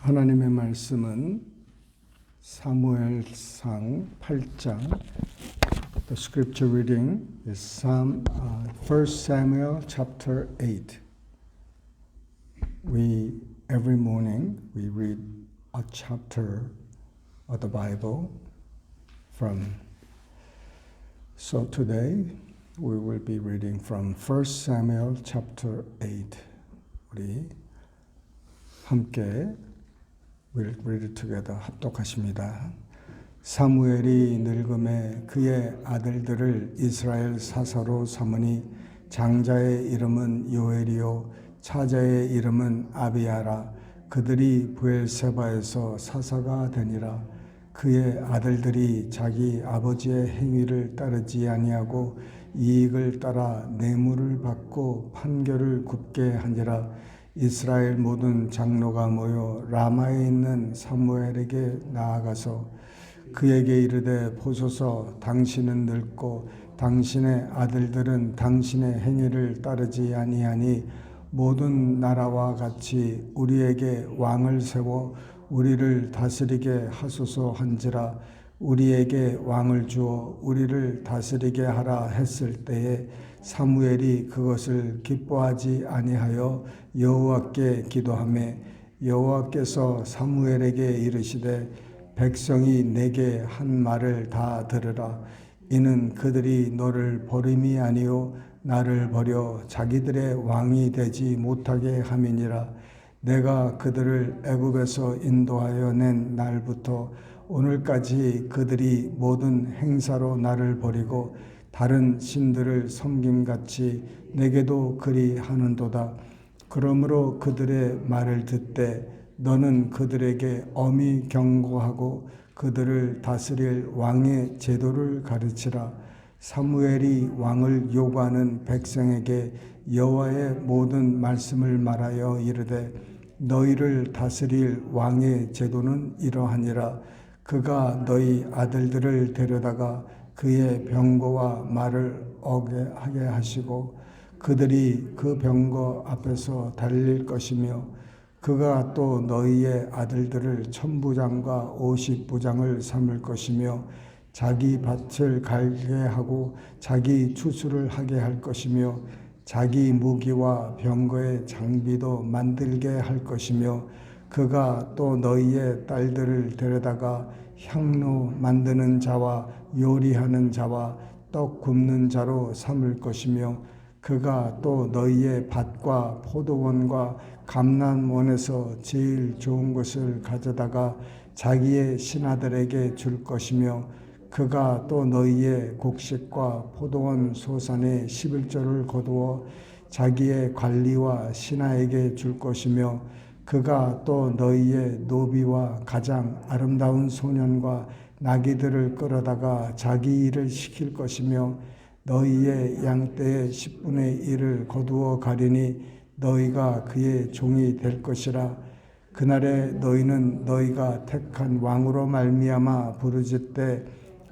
하나님의 말씀은 사무엘상 8장. The scripture reading is 1 Samuel chapter 8. Every morning we read a chapter of the Bible So today we will be reading from 1 Samuel chapter 8. 우리 함께 We'll read it together. 합독하십니다. 사무엘이 늙음에 그의 아들들을 이스라엘 사사로 삼으니 장자의 이름은 요엘이요 차자의 이름은 아비야라. 그들이 브엘세바에서 사사가 되니라. 그의 아들들이 자기 아버지의 행위를 따르지 아니하고 이익을 따라 뇌물을 받고 판결을 굽게 하니라. 이스라엘 모든 장로가 모여 라마에 있는 사무엘에게 나아가서 그에게 이르되 보소서 당신은 늙고 당신의 아들들은 당신의 행위를 따르지 아니하니 모든 나라와 같이 우리에게 왕을 세워 우리를 다스리게 하소서 한지라. 우리에게 왕을 주어 우리를 다스리게 하라 했을 때에 사무엘이 그것을 기뻐하지 아니하여 여호와께 기도하며 여호와께서 사무엘에게 이르시되 백성이 내게 한 말을 다 들으라. 이는 그들이 너를 버림이 아니요 나를 버려 자기들의 왕이 되지 못하게 함이니라. 내가 그들을 애굽에서 인도하여 낸 날부터 오늘까지 그들이 모든 행사로 나를 버리고 다른 신들을 섬김같이 내게도 그리 하는도다. 그러므로 그들의 말을 듣되 너는 그들에게 엄히 경고하고 그들을 다스릴 왕의 제도를 가르치라. 사무엘이 왕을 요구하는 백성에게 여호와의 모든 말씀을 말하여 이르되 너희를 다스릴 왕의 제도는 이러하니라. 그가 너희 아들들을 데려다가 그의 병거와 말을 어게 하게 하시고 그들이 그 병거 앞에서 달릴 것이며 그가 또 너희의 아들들을 천부장과 오십부장을 삼을 것이며 자기 밭을 갈게 하고 자기 추수를 하게 할 것이며 자기 무기와 병거의 장비도 만들게 할 것이며 그가 또 너희의 딸들을 데려다가 향로 만드는 자와 요리하는 자와 떡 굽는 자로 삼을 것이며 그가 또 너희의 밭과 포도원과 감람원에서 제일 좋은 것을 가져다가 자기의 신하들에게 줄 것이며 그가 또 너희의 곡식과 포도원 소산의 11조를 거두어 자기의 관리와 신하에게 줄 것이며 그가 또 너희의 노비와 가장 아름다운 소년과 나귀들을 끌어다가 자기 일을 시킬 것이며 너희의 양떼의 10분의 1을 거두어 가리니 너희가 그의 종이 될 것이라. 그날에 너희는 너희가 택한 왕으로 말미암아 부르짖되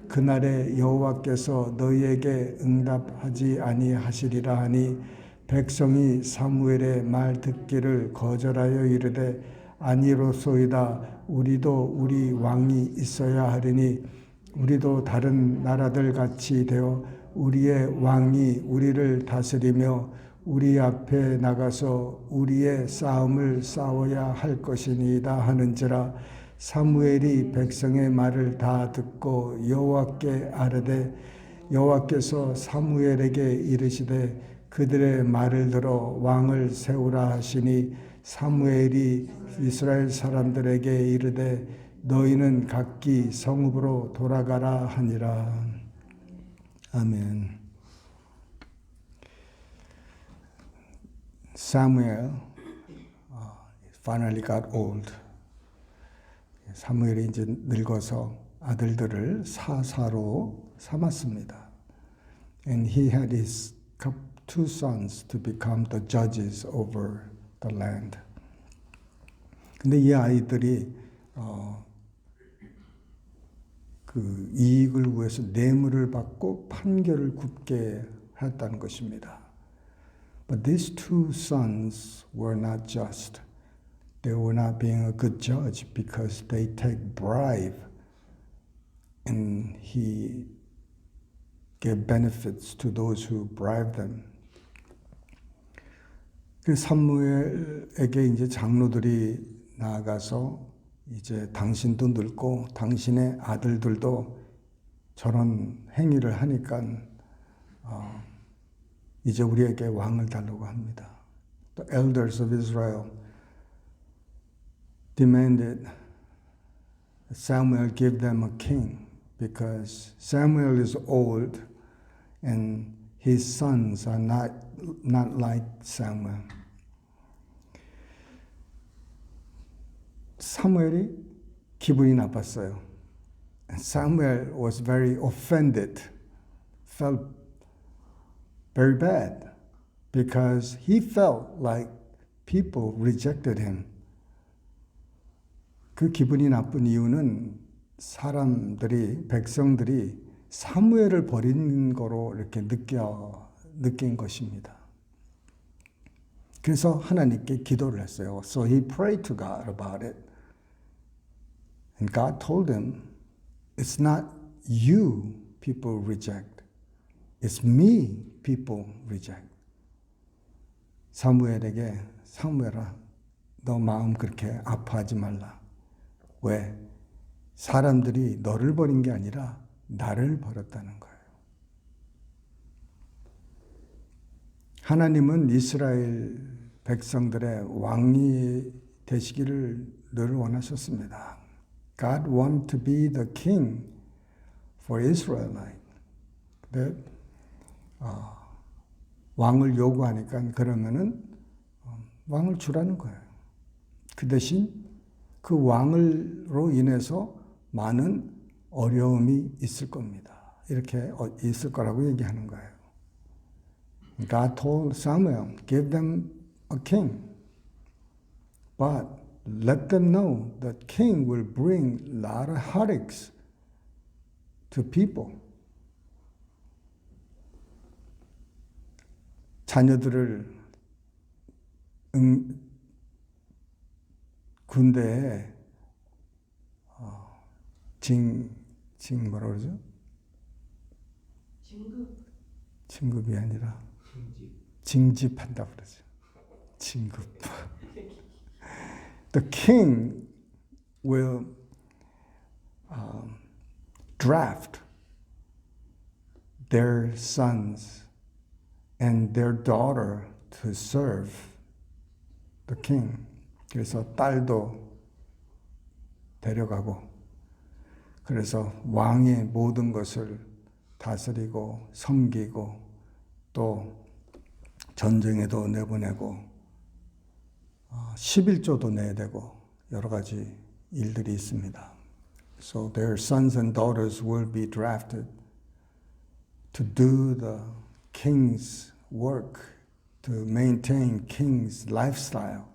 그날에 여호와께서 너희에게 응답하지 아니하시리라 하니 백성이 사무엘의 말 듣기를 거절하여 이르되 아니로소이다. 우리도 우리 왕이 있어야 하리니 우리도 다른 나라들 같이 되어 우리의 왕이 우리를 다스리며 우리 앞에 나가서 우리의 싸움을 싸워야 할 것이니이다 하는지라. 사무엘이 백성의 말을 다 듣고 여호와께 아뢰되 여호와께서 사무엘에게 이르시되 그들의 말을 들어 왕을 세우라 하시니 사무엘이 이스라엘 사람들에게 이르되 너희는 각기 성읍으로 돌아가라 하니라. 아멘. Samuel finally got old. 사무엘이 이제 늙어서 아들들을 사사로 삼았습니다. And he had his two sons to become the judges over the land. 근데 이 아이들이 그 이익을 위해서 뇌물을 받고 판결을 굽게 했다는 것입니다. But these two sons were not just. they were not being a good judge because they take bribe and he gave benefits to those who bribed them. 그 사무엘에게 이제 장로들이 나아가서 이제 당신도 늙고 당신의 아들들도 저런 행위를 하니까 이제 우리에게 왕을 달라고 합니다. The elders of Israel demanded Samuel give them a king because Samuel is old and his sons are not like Samuel. 사무엘이 기분이 나빴어요. Samuel was very offended, felt very bad because he felt like people rejected him. 그 기분이 나쁜 이유는 사람들이, 백성들이 사무엘을 버린 거로 이렇게 느낀 것입니다. 그래서 하나님께 기도를 했어요. So he prayed to God about it. And God told him, it's not you people reject. It's me people reject. 사무엘에게 사무엘아, 너 마음 그렇게 아파하지 말라. 왜? 사람들이 너를 버린 게 아니라 나를 버렸다는 거예요. 하나님은 이스라엘 백성들의 왕이 되시기를 늘 원하셨습니다. God wanted to be the king for Israelite. 근데 왕을 요구하니까 그러면은 왕을 주라는 거예요. 그 대신 그 왕으로 인해서 많은 어려움이 있을 겁니다. 이렇게 있을 거라고 얘기하는 거예요. God told Samuel, give them a king. But let them know that king will bring a lot of heartaches to people. 자녀들을 군대에 뭐라 그러죠? 진급이 아니라 징집한다고 그러죠. 진급. The king will draft their sons and their daughter to serve the king. 그래서 딸도 데려가고, 그래서 왕의 모든 것을 다스리고 섬기고 또 전쟁에도 내보내고 11조도 내야 되고 여러 가지 일들이 있습니다. So their sons and daughters will be drafted to do the king's work, to maintain king's lifestyle.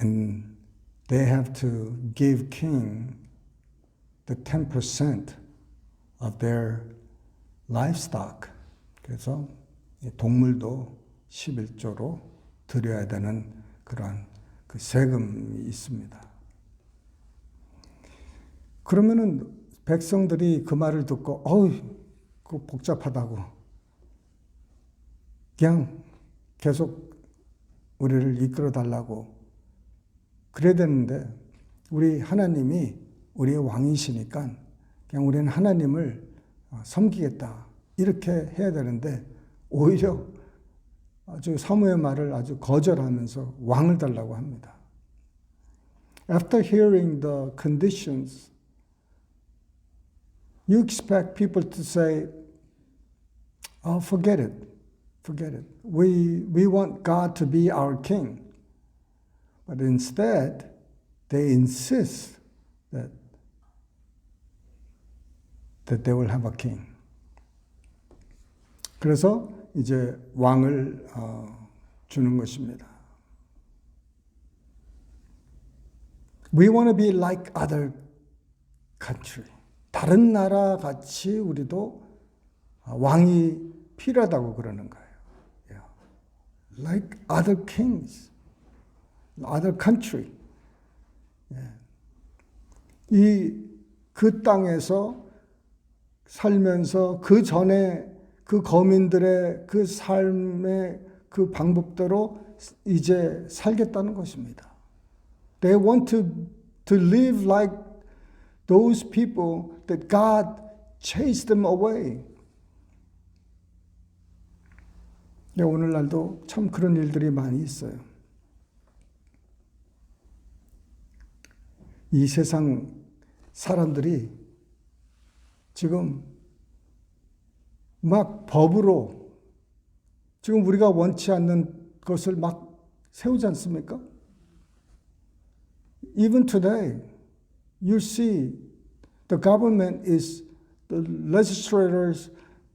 And they have to give king the 10% of their livestock. 그래서 동물도 11조로 드려야 되는 그러한 그 세금이 있습니다. 그러면은 백성들이 그 말을 듣고 그거 복잡하다고 그냥 계속 우리를 이끌어 달라고 그래야 되는데, 우리 하나님이 우리의 왕이시니까 그냥 우리는 하나님을 섬기겠다 이렇게 해야 되는데, 오히려 아주 사무의 말을 아주 거절하면서 왕을 달라고 합니다. After hearing the conditions, you expect people to say, forget it. We want God to be our king. But instead, they insist that they will have a king. 그래서 이제 왕을 주는 것입니다. We want to be like other country. 다른 나라 같이 우리도 왕이 필요하다고 그러는 거예요. Like other kings. other country. 그 땅에서 살면서 그 전에 그 거민들의 그 삶의 그 방법대로 이제 살겠다는 것입니다. They want to live like those people that God chased them away. 오늘날도 참 그런 일들이 많이 있어요. 이 세상 사람들이 지금 막 법으로 지금 우리가 원치 않는 것을 막 세우지 않습니까? Even today, you see the government the legislators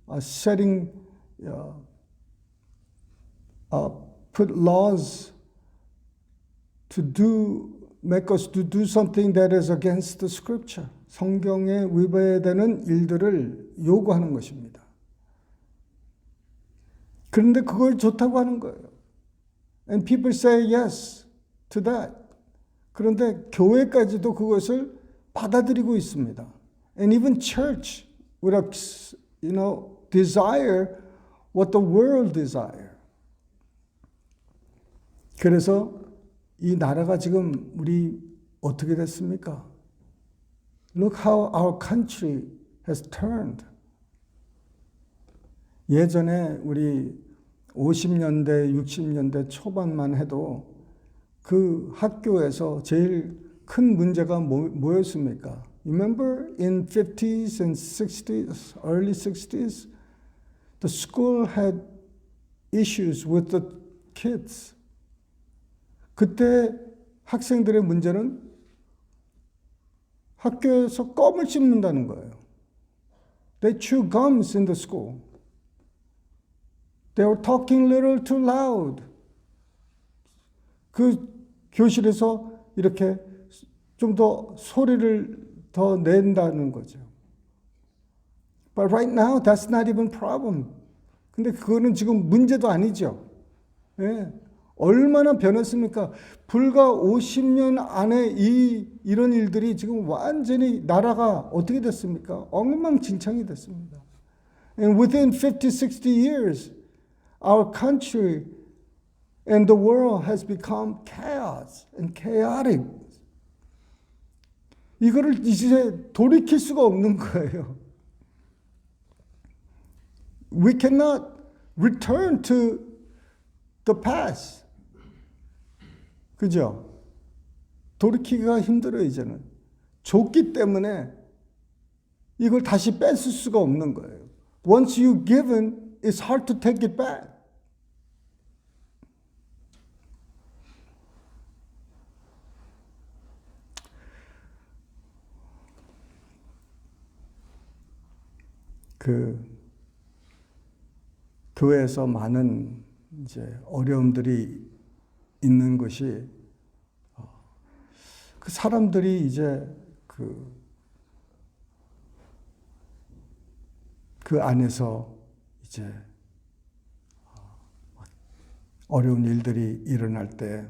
are setting, put laws make us to do something that is against the scripture. 성경에 위배되는 일들을 요구하는 것입니다. 그런데 그걸 좋다고 하는 거예요. And people say yes to that. 그런데 교회까지도 그것을 받아들이고 있습니다. And even church would, desire what the world desire. 그래서 이 나라가 지금 우리 어떻게 됐습니까? Look how our country has turned. 예전에 우리 50년대, 60년대 초반만 해도 그 학교에서 제일 큰 문제가 뭐였습니까? Remember in 50s and 60s, early 60s, the school had issues with the kids. 그때 학생들의 문제는 학교에서 껌을 씹는다는 거예요. They chew gums in the school. They were talking a little too loud. 그 교실에서 이렇게 좀 더 소리를 더 낸다는 거죠. But right now, that's not even problem. 근데 그거는 지금 문제도 아니죠. 예. 얼마나 변했습니까? 불과 50년 안에 이런 일들이 지금 완전히 나라가 어떻게 됐습니까? 엉망진창이 됐습니다. And within 50, 60 years, our country and the world has become chaos and chaotic. 이거를 이제 돌이킬 수가 없는 거예요. We cannot return to the past. 그죠? 돌이키기가 힘들어요, 이제는. 줬기 때문에 이걸 다시 뺏을 수가 없는 거예요. Once you've given, it's hard to take it back. 교회에서 많은 이제 어려움들이 있는 것이 그 사람들이 이제 그 안에서 이제 어려운 일들이 일어날 때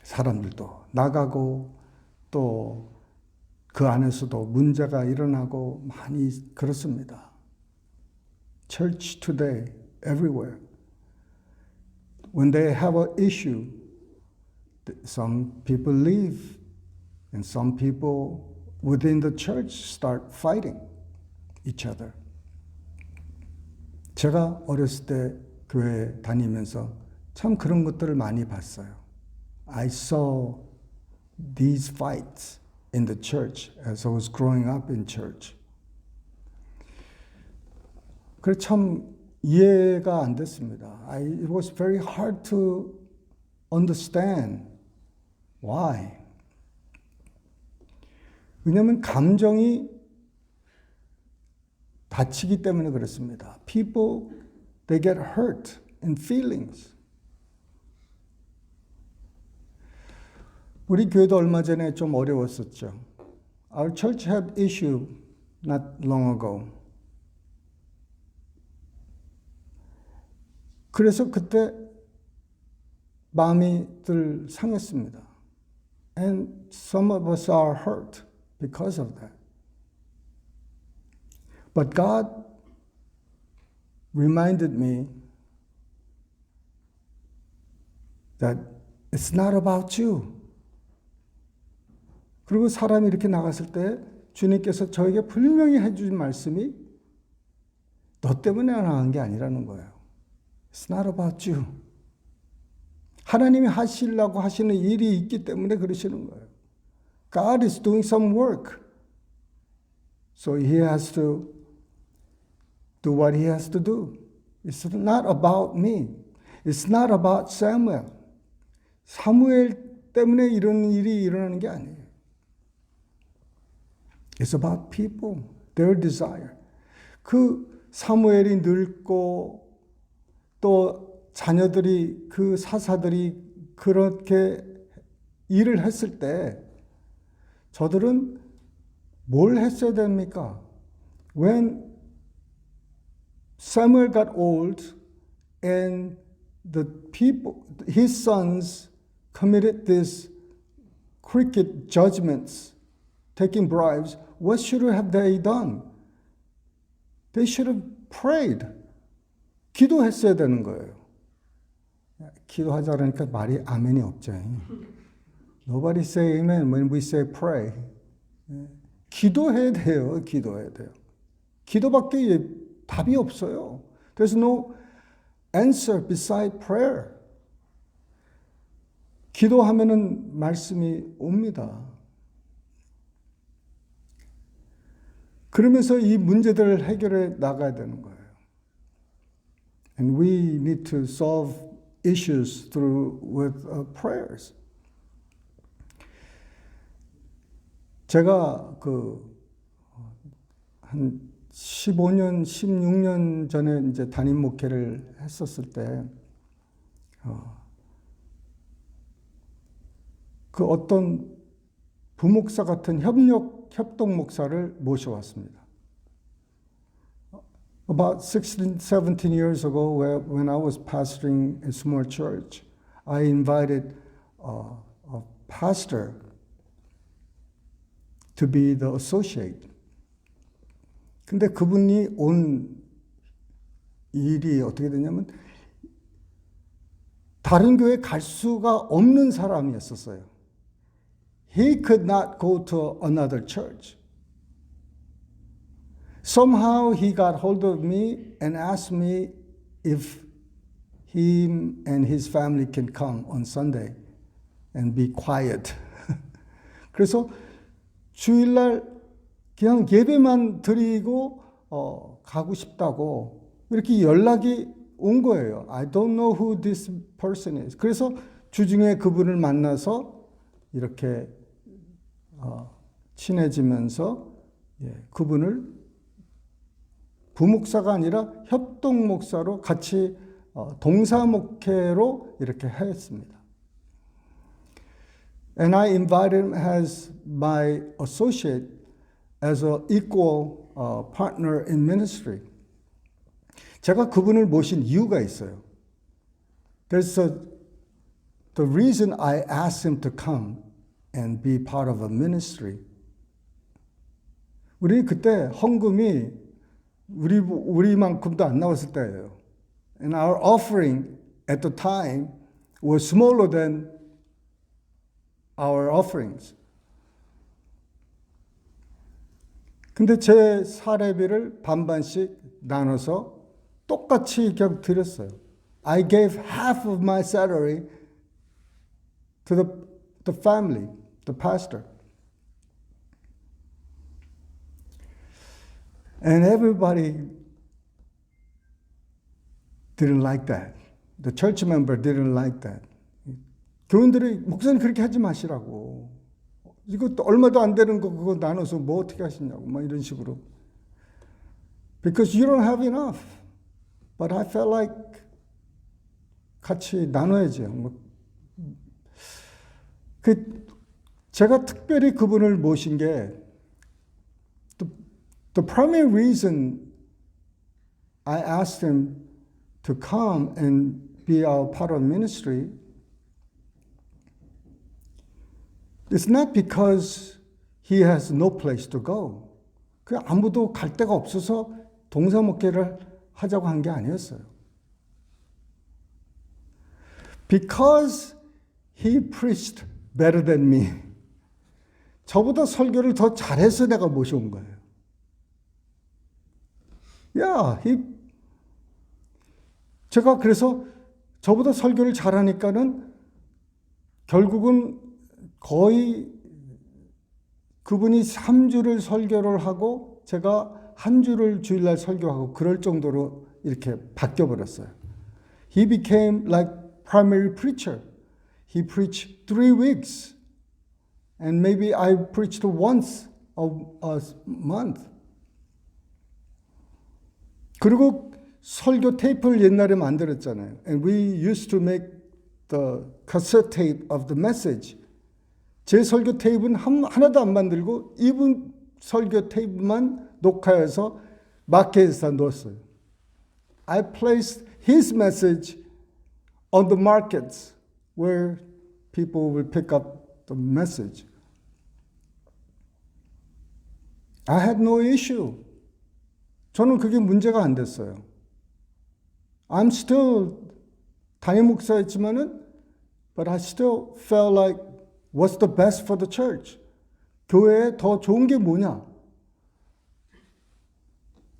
사람들도 나가고 또 그 안에서도 문제가 일어나고 많이 그렇습니다. Church today, everywhere. When they have an issue, some people leave, and some people within the church start fighting each other. 제가 어렸을 때 교회 다니면서 참 그런 것들을 많이 봤어요. I saw these fights in the church as I was growing up in church. 그래서 참 이해가 안 됐습니다. It was very hard to understand why. 왜냐하면 감정이 다치기 때문에 그렇습니다. People, they get hurt in feelings. 우리 교회도 얼마 전에 좀 어려웠었죠. Our church had issue not long ago. 그래서 그때 마음이들 상했습니다. And some of us are hurt because of that. But God reminded me that it's not about you. 그리고 사람이 이렇게 나갔을 때 주님께서 저에게 분명히 해주신 말씀이 너 때문에 나간 게 아니라는 거예요. It's not about you. 하나님이 하시려고 하시는 일이 있기 때문에 그러시는 거예요. God is doing some work. So he has to do what he has to do. It's not about me. It's not about Samuel. 사무엘 때문에 이런 일이 일어나는 게 아니에요. It's about people, their desire. 그 사무엘이 늙고 또 자녀들이 그 사사들이 그렇게 일을 했을 때 저들은 뭘 했어야 됩니까? When Samuel got old and the people, his sons committed these crooked judgments, taking bribes, what should have they done? They should have prayed. 기도했어야 되는 거예요. 기도하자 그러니까 말이 아멘이 없죠. Nobody say amen when we say pray. 기도해야 돼요. 기도해야 돼요. 기도밖에 답이 없어요. There's no answer beside prayer. 기도하면은 말씀이 옵니다. 그러면서 이 문제들을 해결해 나가야 되는 거예요. And we need to solve issues through with prayers. 제가 한 15년, 16년 전에 이제 담임 목회를 했었을 때, 그 어떤 부목사 같은 협동 목사를 모셔왔습니다. About 16, 17 years ago, when I was pastoring a small church, I invited a pastor to be the associate. 근데 그분이 온 일이 어떻게 되냐면 다른 교회 갈 수가 없는 사람이었었어요. He could not go to another church. Somehow he got hold of me and asked me if him and his family can come on Sunday and be quiet. 그래서 주일날 그냥 예배만 드리고 가고 싶다고 이렇게 연락이 온 거예요. I don't know who this person is. 그래서 주중에 그분을 만나서 이렇게 친해지면서 그분을 부목사가 아니라 협동 목사로 같이 동사 목회로 이렇게 했습니다. And I invited him as my associate, as an equal partner in ministry. 제가 그분을 모신 이유가 있어요. The reason I asked him to come and be part of a ministry. 우리 그때 헌금이 우리만큼도 안 나왔을 때예요. And our offering at the time was smaller than our offerings. 근데 제 사례비를 반반씩 나눠서 똑같이 그냥 드렸어요. I gave half of my salary to the family, the pastor. And everybody didn't like that. The church member didn't like that. 교인들이 목사님 그렇게 하지 마시라고. 이거 얼마도 안 되는 거 그거 나눠서 뭐 어떻게 하시냐고 막 이런 식으로. Because you don't have enough. But I felt like 같이 나눠야죠. 제가 특별히 그분을 모신 게 the primary reason I asked him to come and be our part of ministry It's not because he has no place to go. 그 아무도 갈 데가 없어서 동사 목회를 하자고 한 게 아니었어요. Because he preached better than me. 저보다 설교를 더 잘해서 내가 모셔온 거예요. 제가 그래서 저보다 설교를 잘하니까는 결국은 거의 그분이 3주를 설교를 하고 제가 1주를 주일날 설교하고 그럴 정도로 이렇게 바뀌어버렸어요. He became like primary preacher. He preached 3 weeks. And maybe I preached once a month. 그리고 설교 테이프를 옛날에 만들었잖아요. And we used to make the cassette tape of the message. 제 설교 테이프는 하나도 안 만들고 이분 설교 테이프만 녹화해서 마켓에다 넣었어요. I placed his message on the markets where people will pick up the message. I had no issue. 저는 그게 문제가 안 됐어요. I'm still 담임 목사였지만은, but I still felt like what's the best for the church? 교회에 더 좋은 게 뭐냐?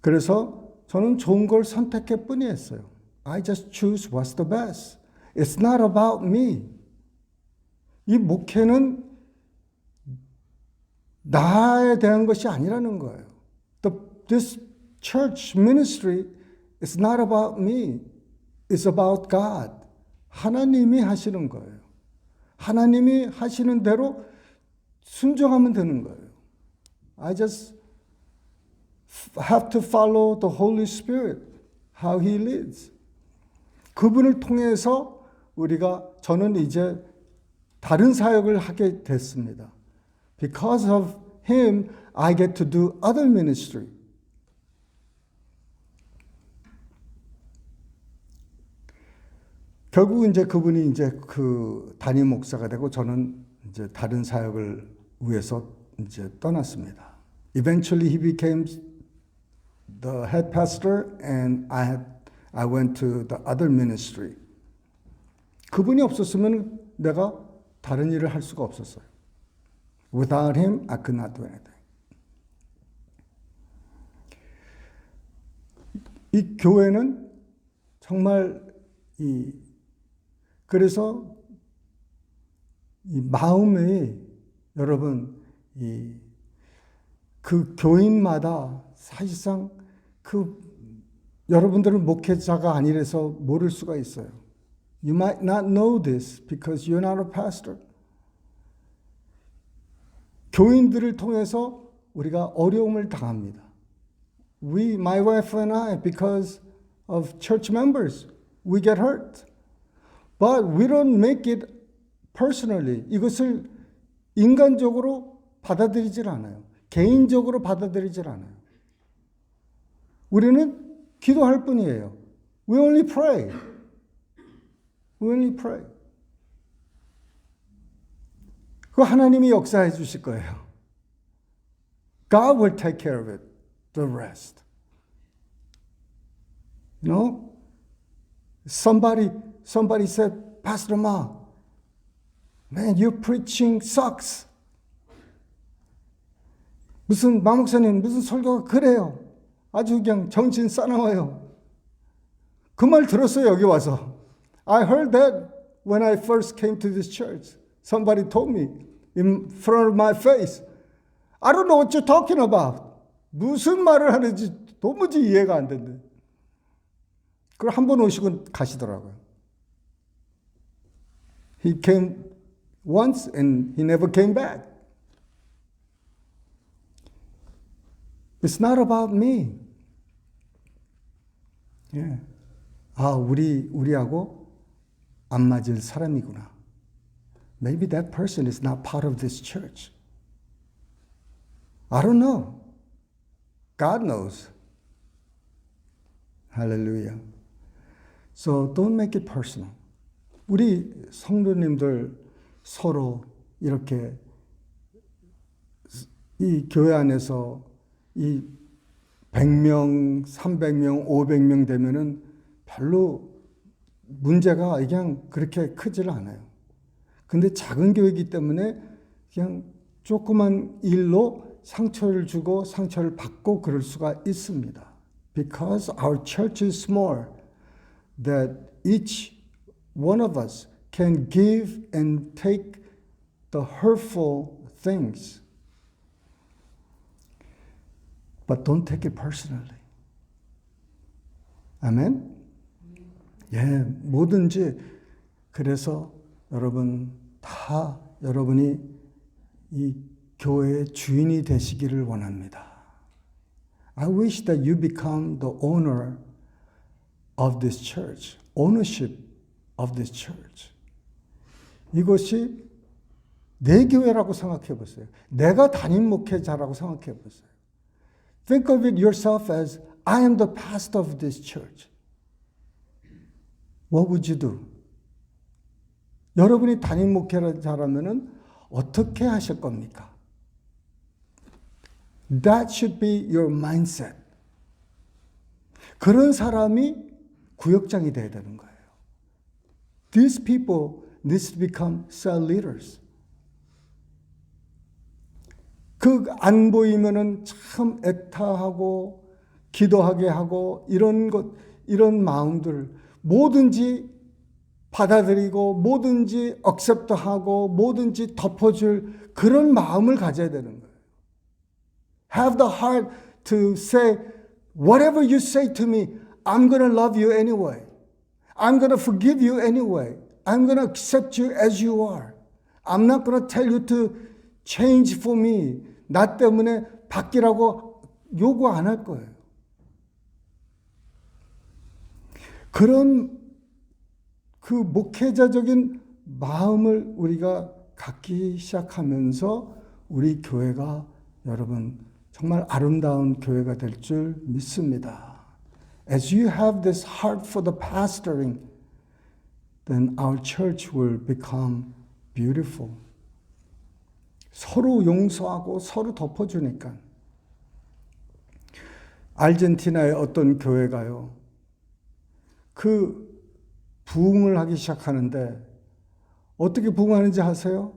그래서 저는 좋은 걸 선택할 뿐이었어요. I just choose what's the best. It's not about me. 이 목회는 나에 대한 것이 아니라는 거예요. This church ministry is not about me. It's about God. 하나님이 하시는 거예요. 하나님이 하시는 대로 순종하면 되는 거예요. I just have to follow the Holy Spirit, how He leads. 그분을 통해서 저는 이제 다른 사역을 하게 됐습니다. Because of Him, I get to do other ministry. 결국 이제 그분이 이제 그 담임 목사가 되고 저는 이제 다른 사역을 위해서 이제 떠났습니다. Eventually he became the head pastor and I went to the other ministry. 그분이 없었으면 내가 다른 일을 할 수가 없었어요. Without him, I could not do anything. 이 교회는 정말 그래서 이 마음에 여러분 그 교인마다 사실상 여러분들은 목회자가 아니라서 모를 수가 있어요. You might not know this because you're not a pastor. 교인들을 통해서 우리가 어려움을 당합니다. My wife and I, because of church members, we get hurt. But we don't make it personally. 이것을 인간적으로 받아들이질 않아요. 개인적으로 받아들이질 않아요. 우리는 기도할 뿐이에요. We only pray. We only pray. 그 하나님이 역사해 주실 거예요. God will take care of it. The rest. You know? Somebody said, Pastor Ma, man, your preaching sucks. 마 목사님, 무슨 설교가 그래요? 아주 그냥 정신 싸나워요. 그 말 들었어요, 여기 와서. I heard that when I first came to this church. Somebody told me in front of my face. I don't know what you're talking about. 무슨 말을 하는지 도무지 이해가 안 된대. 그걸 한 번 오시고 가시더라고요. He came once and he never came back. It's not about me. Yeah. 우리하고 안 맞을 사람이구나. Maybe that person is not part of this church. I don't know. God knows. Hallelujah. So don't make it personal. 우리 성도님들 서로 이렇게 이 교회 안에서 이 100명, 300명, 500명 되면은 별로 문제가 그냥 그렇게 크질 않아요. 근데 작은 교회이기 때문에 그냥 조그만 일로 상처를 주고 상처를 받고 그럴 수가 있습니다. Because our church is small, that each one of us can give and take the hurtful things. But don't take it personally. 아멘? 예, 뭐든지 그래서 여러분 다 여러분이 이 교회의 주인이 되시기를 원합니다. I wish that you become the owner of this church, ownership of this church. 이것이 내 교회라고 생각해 보세요. 내가 담임 목회자라고 생각해 보세요. Think of it yourself as I am the pastor of this church. What would you do? 여러분이 담임 목회자라면은 어떻게 하실 겁니까? That should be your mindset. 그런 사람이 구역장이 돼야 되는 거예요. These people need to become cell leaders. 그 안 보이면은 참 애타하고 기도하게 하고 이런 마음들 뭐든지 받아들이고 뭐든지 accept하고 뭐든지 덮어줄 그런 마음을 가져야 되는 거예요. Have the heart to say, whatever you say to me, I'm going to love you anyway. I'm going to forgive you anyway. I'm going to accept you as you are. I'm not going to tell you to change for me. 나 때문에 바뀌라고 요구 안 할 거예요. 그런 그 목회자적인 마음을 우리가 갖기 시작하면서 우리 교회가 여러분 정말 아름다운 교회가 될 줄 믿습니다. As you have this heart for the pastoring, then our church will become beautiful. 서로 용서하고 서로 덮어주니까. 아르헨티나의 어떤 교회가요. 그 부흥을 하기 시작하는데 어떻게 부흥하는지 아세요?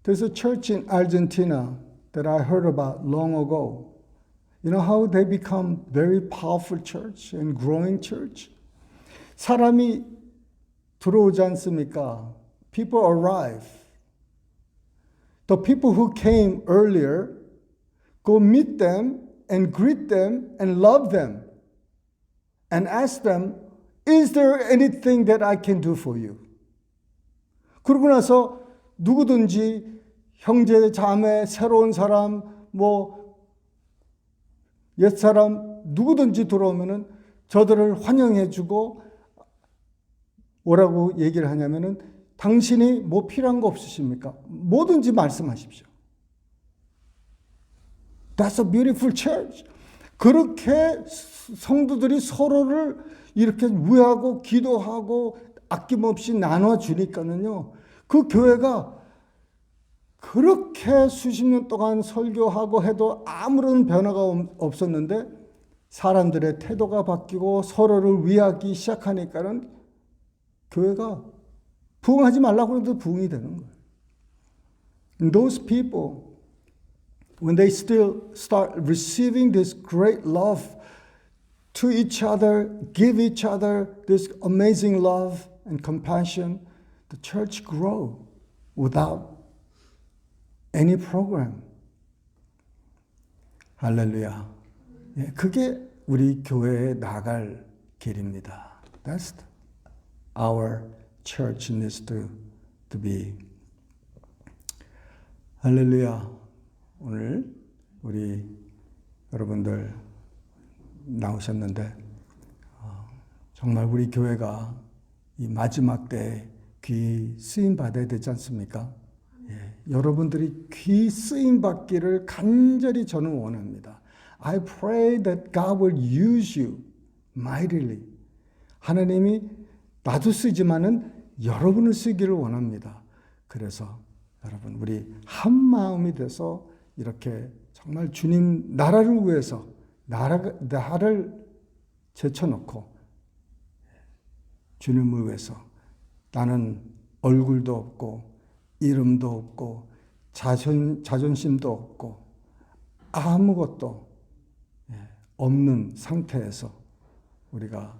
There's a church in Argentina that I heard about long ago. You know how they become very powerful church and growing church? 사람이 들어오지 않습니까? People arrive. The people who came earlier go meet them and greet them and love them and ask them, is there anything that I can do for you? 그러고 나서 누구든지 형제, 자매, 새로운 사람, 옛사람 누구든지 들어오면은 저들을 환영해주고 뭐라고 얘기를 하냐면은 당신이 뭐 필요한 거 없으십니까? 뭐든지 말씀하십시오. That's a beautiful church. 그렇게 성도들이 서로를 이렇게 위하고 기도하고 아낌없이 나눠주니까는요. 그 교회가 그렇게 수십 년 동안 설교하고 해도 아무런 변화가 없었는데 사람들의 태도가 바뀌고 서로를 위하기 시작하니까는 교회가 부흥하지 말라고 해도 부흥이 되는 거예요. And those people, when they still start receiving this great love to each other, give each other this amazing love and compassion, the church grow without any program. 할렐루야. 그게 우리 교회에 나갈 길입니다. That's our church needs to be. 할렐루야. 오늘 우리 여러분들 나오셨는데 정말 우리 교회가 이 마지막 때 귀 쓰임 받아야 되지 않습니까? 여러분들이 귀 쓰임 받기를 간절히 저는 원합니다. I pray that God will use you mightily. 하나님이 나도 쓰지만은 여러분을 쓰기를 원합니다. 그래서 여러분 우리 한 마음이 돼서 이렇게 정말 주님 나라를 위해서 나를 제쳐놓고 주님을 위해서 나는 얼굴도 없고 이름도 없고 자존심도 없고 아무것도 없는 상태에서 우리가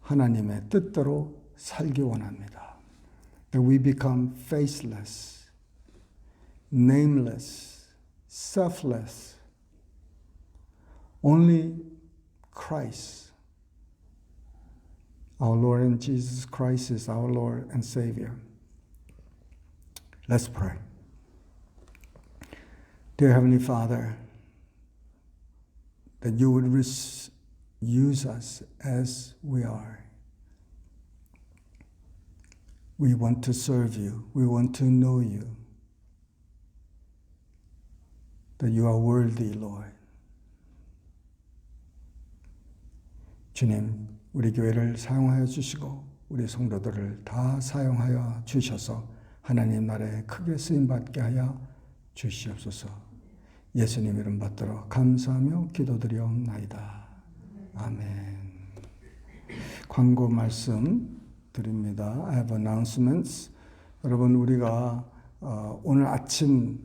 하나님의 뜻대로 살기 원합니다. That we become faceless, nameless, selfless. Only Christ, our Lord and Jesus Christ is our Lord and Savior. Let's pray. Dear Heavenly Father, that you would use us as we are. We want to serve you. We want to know you. That you are worthy, Lord. 주님, 우리 교회를 사용하여 주시고 우리 성도들을 다 사용하여 주셔서 하나님 나라에 크게 쓰임받게 하여 주시옵소서. 예수님 이름 받들어 감사하며 기도드리옵나이다. 아멘. 광고 말씀 드립니다. I have announcements. 여러분 우리가 오늘 아침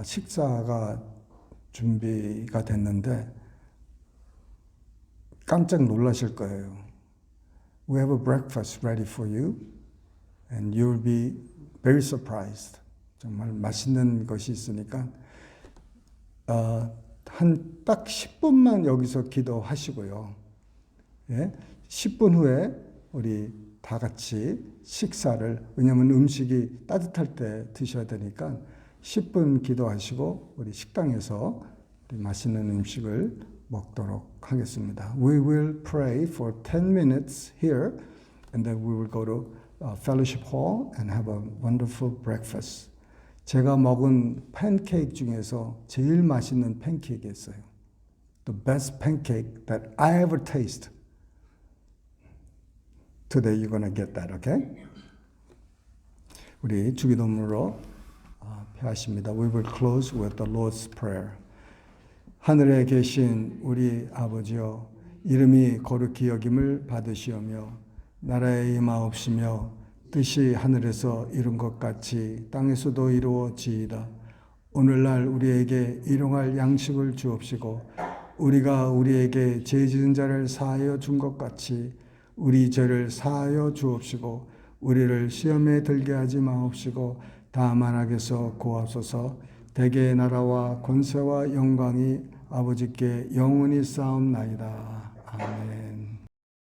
식사가 준비가 됐는데 깜짝 놀라실 거예요. We have a breakfast ready for you and you will be very surprised. 정말 맛있는 것이 있으니까 한 딱 10분만 여기서 기도하시고요. 예? 10분 후에 우리 다 같이 식사를, 왜냐하면 음식이 따뜻할 때 드셔야 되니까 10분 기도하시고 우리 식당에서 우리 맛있는 음식을 먹도록 하겠습니다. We will pray for 10 minutes here and then we will go to fellowship hall and have a wonderful breakfast. 제가 먹은 팬케이크 중에서 제일 맛있는 팬케이크였어요. The best pancake that I ever tasted. Today you're going to get that, okay? 우리 주기도문으로 패하십니다. We will close with the Lord's Prayer. 하늘에 계신 우리 아버지여, 이름이 거룩히 여김을 받으시오며 나라에 임하옵시며 뜻이 하늘에서 이룬 것 같이 땅에서도 이루어지이다. 오늘날 우리에게 일용할 양식을 주옵시고 우리가 우리에게 죄 지은 자를 사하여 준 것 같이 우리 죄를 사하여 주옵시고 우리를 시험에 들게 하지 마옵시고 다만 악에서 구하소서. 대개의 나라와 권세와 영광이 아버지께 영원히 쌓옵나이다. 아멘.